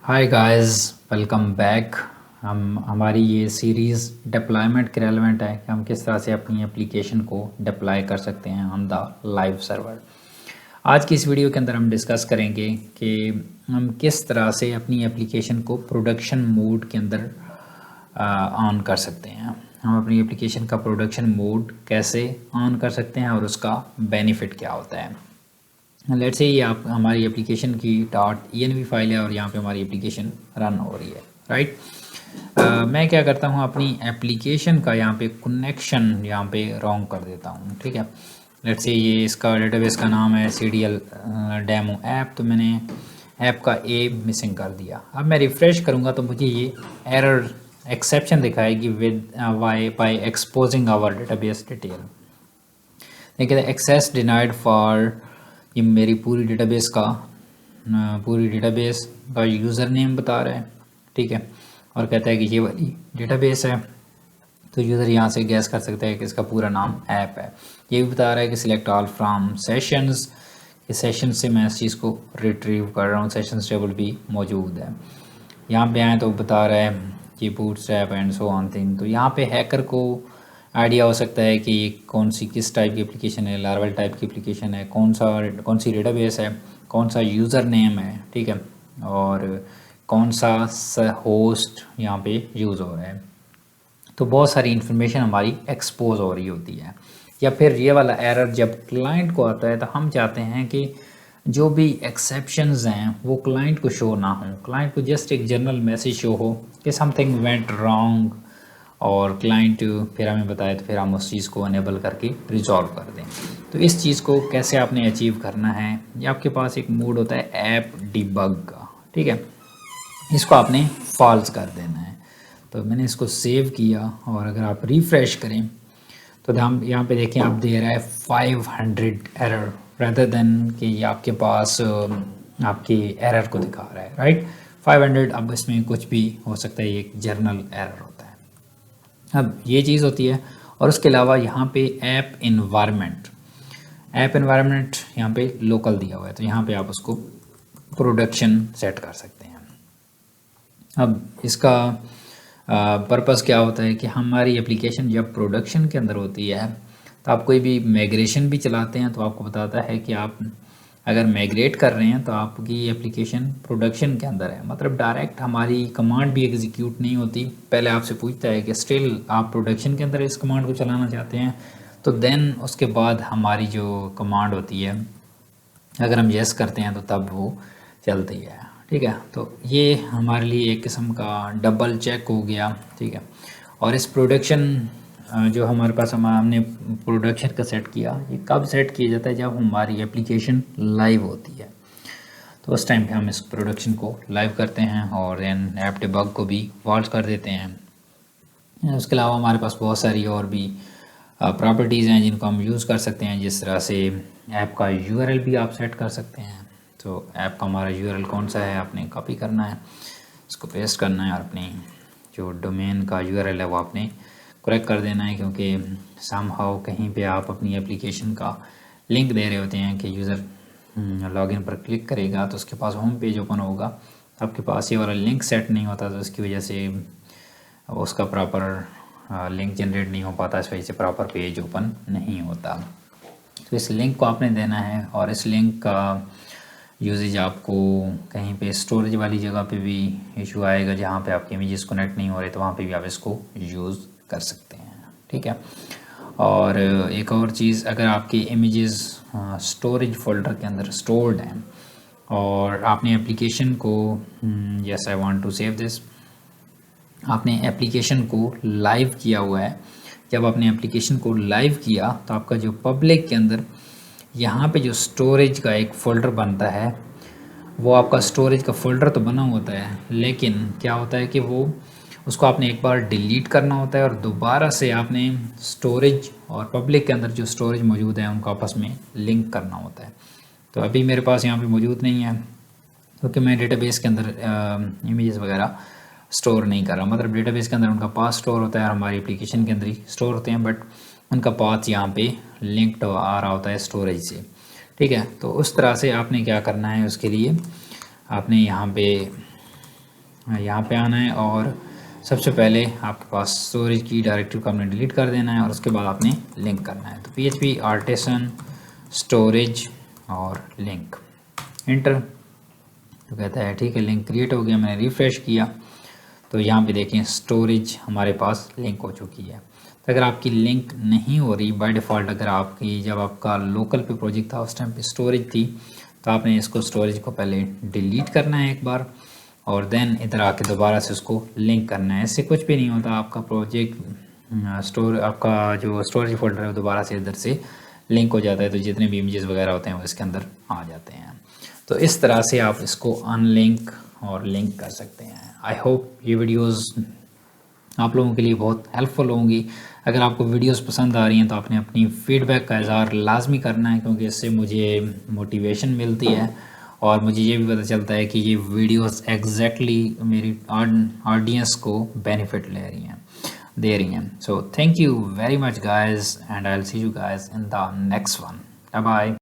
Hi guys, welcome back. हम हमारी ये सीरीज़ डिप्लॉयमेंट के रेलेवेंट है कि हम किस तरह से अपनी एप्लीकेशन को डिप्लॉय कर सकते हैं ऑन द लाइव सर्वर। आज की इस वीडियो के अंदर हम डिस्कस करेंगे कि हम किस तरह से अपनी एप्लीकेशन को प्रोडक्शन मोड के अंदर ऑन कर सकते हैं। हम अपनी एप्लीकेशन का प्रोडक्शन मोड कैसे ऑन कर सकते हैं और उसका बेनिफिट क्या होता है। लेट्स से ये आप हमारी एप्लीकेशन की .env फाइल है और यहाँ पे हमारी एप्लीकेशन रन हो रही है, राइट। मैं क्या करता हूँ, अपनी एप्लीकेशन का यहाँ पे कनेक्शन यहाँ पे रॉन्ग कर देता हूँ, ठीक है। लेट्स से ये इसका डेटाबेस का नाम है CDL डेमो ऐप, तो मैंने ऐप का ए मिसिंग कर दिया। अब मैं रिफ़्रेश करूँगा तो मुझे ये एरर एक्सेप्शन दिखाएगी with why by exposing our database detail. देखिए एक्सेस डिनाइड फॉर, ये मेरी पूरी डेटाबेस का यूज़र नेम बता रहा है, ठीक है। और कहता है कि ये वाली डेटाबेस है, तो यूज़र यहाँ से गैस कर सकता है कि इसका पूरा नाम ऐप है। ये भी बता रहा है कि सिलेक्ट ऑल फ्रॉम सेशंस, कि सेशन से मैं इस चीज़ को रिट्रीव कर रहा हूँ, सेशंस टेबल भी मौजूद है। यहाँ पे आए तो बता रहा है कि bootstrap and so on thing. तो यहाँ पे हैकर को आइडिया हो सकता है कि ये कौन सी किस टाइप की एप्लीकेशन है, लार्वल टाइप की एप्लीकेशन है, कौन सी डेटाबेस है, कौन सा यूज़र नेम है, ठीक है, और कौन सा होस्ट यहाँ पे यूज़ हो रहा है। तो बहुत सारी इन्फॉर्मेशन हमारी एक्सपोज हो रही होती है। या फिर ये वाला एरर जब क्लाइंट को आता है तो हम चाहते हैं कि जो भी एक्सेप्शंस हैं वो क्लाइंट को शो ना हो, क्लाइंट को जस्ट एक जनरल मैसेज शो हो कि समथिंग वेंट रॉन्ग, और क्लाइंट फिर हमें बताए तो फिर हम उस चीज़ को अनेबल करके रिजॉल्व कर दें। तो इस चीज़ को कैसे आपने अचीव करना है, ये आपके पास एक मोड होता है ऐप डिबग का, ठीक है। इसको आपने फॉल्स कर देना है। तो मैंने इसको सेव किया और अगर आप रिफ़्रेश करें तो हम यहाँ पे देखें, आप दे रहा है 500 एरर रेदर देन कि ये आपके पास आपकी एरर को दिखा रहा है, राइट। 500, अब इसमें कुछ भी हो सकता है, ये एक जर्नल एरर होता है। अब ये चीज़ होती है। और उसके अलावा यहाँ पे ऐप इन्वायरमेंट यहाँ पे लोकल दिया हुआ है, तो यहाँ पे आप उसको प्रोडक्शन सेट कर सकते हैं। अब इसका पर्पस क्या होता है कि हमारी एप्लीकेशन जब प्रोडक्शन के अंदर होती है तो आप कोई भी माइग्रेशन भी चलाते हैं तो आपको बताता है कि आप अगर माइग्रेट कर रहे हैं तो आपकी एप्लीकेशन प्रोडक्शन के अंदर है, मतलब डायरेक्ट हमारी कमांड भी एग्जीक्यूट नहीं होती। पहले आपसे पूछता है कि स्टिल आप प्रोडक्शन के अंदर इस कमांड को चलाना चाहते हैं, तो देन उसके बाद हमारी जो कमांड होती है अगर हम येस करते हैं तो तब वो चलती है, ठीक है। तो ये हमारे लिए एक किस्म का डबल चेक हो गया, ठीक है। और इस प्रोडक्शन जो हमारे पास हमने प्रोडक्शन का सेट किया, ये कब सेट किया जाता है, जब हमारी एप्लीकेशन लाइव होती है, तो उस टाइम पे हम इस प्रोडक्शन को लाइव करते हैं और देन ऐप डिबग को भी फॉल्स कर देते हैं। उसके अलावा हमारे पास बहुत सारी और भी प्रॉपर्टीज़ हैं जिनको हम यूज़ कर सकते हैं। जिस तरह से ऐप का URL भी आप सेट कर सकते हैं। तो ऐप का हमारा URL कौन सा है, आपने कॉपी करना है, इसको पेस्ट करना है और अपनी जो डोमेन का URL है वो आपने करेक्ट कर देना है, क्योंकि समहाउ कहीं पे आप अपनी एप्लीकेशन का लिंक दे रहे होते हैं कि यूज़र लॉगिन पर क्लिक करेगा तो उसके पास होम पेज ओपन होगा, आपके पास ये वाला लिंक सेट नहीं होता, तो उसकी वजह से उसका प्रॉपर लिंक जनरेट नहीं हो पाता, इस वजह से प्रॉपर पेज ओपन नहीं होता। तो इस लिंक को आपने देना है और इस लिंक का यूजेज आपको कहीं पे स्टोरेज वाली जगह पे भी इशू आएगा, जहाँ पे आपके इमेजेस कनेक्ट नहीं हो रहे, तो वहाँ पे भी आप इसको यूज़ कर सकते हैं, ठीक है। और एक और चीज़, अगर आपके इमेजेस स्टोरेज फोल्डर के अंदर स्टोर्ड हैं और आपने एप्लीकेशन को yes I want to save this, आपने एप्लीकेशन को लाइव किया हुआ है, जब आपने एप्लीकेशन को लाइव किया तो आपका जो पब्लिक के अंदर यहाँ पे जो स्टोरेज का एक फ़ोल्डर बनता है, वो आपका स्टोरेज का फ़ोल्डर तो बना होता है, लेकिन क्या होता है कि वो उसको आपने एक बार डिलीट करना होता है और दोबारा से आपने स्टोरेज और पब्लिक के अंदर जो स्टोरेज मौजूद है उनको आपस में लिंक करना होता है। तो अभी मेरे पास यहाँ पे मौजूद नहीं है, क्योंकि मैं डेटाबेस के अंदर इमेजेस वगैरह स्टोर नहीं कर रहा, मतलब डेटाबेस के अंदर उनका पाथ स्टोर होता है और हमारी एप्लीकेशन के अंदर ही स्टोर होते हैं, बट उनका पाथ यहाँ पे लिंक्ड आ रहा होता है स्टोरेज से, ठीक है। तो उस तरह से आपने क्या करना है, उसके लिए आपने यहाँ पे यहाँ पे आना है और सबसे पहले आपके पास स्टोरेज की डायरेक्टरी को आपने डिलीट कर देना है और उसके बाद आपने लिंक करना है। तो PHP आर्टिसन स्टोरेज और लिंक इंटर, तो कहता है ठीक है लिंक क्रिएट हो गया। मैंने रिफ़्रेश किया तो यहाँ पे देखें स्टोरेज हमारे पास लिंक हो चुकी है। तो अगर आपकी लिंक नहीं हो रही बाय डिफ़ॉल्ट, अगर आपकी जब आपका लोकल पे प्रोजेक्ट था उस टाइम पे स्टोरेज थी, तो आपने इसको स्टोरेज को पहले डिलीट करना है एक बार और देन इधर आके दोबारा से उसको लिंक करना है। इससे कुछ भी नहीं होता, आपका प्रोजेक्ट आपका जो स्टोरेज फोल्डर है वो दोबारा से इधर से लिंक हो जाता है, तो जितने भी इमेजेस वगैरह होते हैं वो इसके अंदर आ जाते हैं। तो इस तरह से आप इसको अनलिंक और लिंक कर सकते हैं। आई होप ये वीडियोस आप लोगों के लिए बहुत हेल्पफुल होंगी। अगर आपको वीडियोस पसंद आ रही हैं तो आपने अपनी फ़ीडबैक का इज़हार लाजमी करना है, क्योंकि इससे मुझे मोटिवेशन मिलती है और मुझे ये भी पता चलता है कि ये वीडियोस एग्जैक्टली मेरी ऑडियंस को बेनिफिट दे रही हैं। So thank you very much guys and I will see you guys in the next one. Bye bye.